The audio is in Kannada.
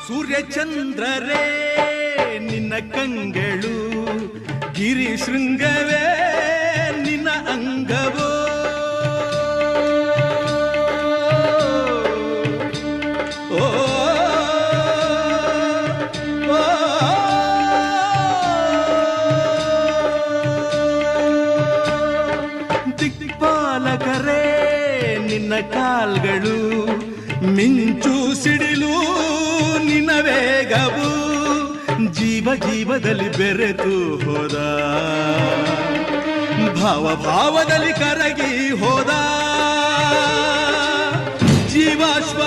ಸೂರ್ಯಚಂದ್ರರೇ ನಿನ್ನ ಕಂಗಳು, ಗಿರಿ ಶೃಂಗವೇ ನಿನ್ನ ಅಂಗವೋ. ಓ ದಿಕ್ಪಾಲಕರೇ ನಿನ್ನ ಕಾಲ್ಗಳು, ಮಿಂಚು ಸಿಡಿಲು ನಿನ್ನ ವೇಗವು. ಜೀವ ಜೀವದಲ್ಲಿ ಬೆರೆತು ಹೋದ, ಭಾವ ಭಾವದಲ್ಲಿ ಕರಗಿ ಹೋದ. ಜೀವಾಶ್ವ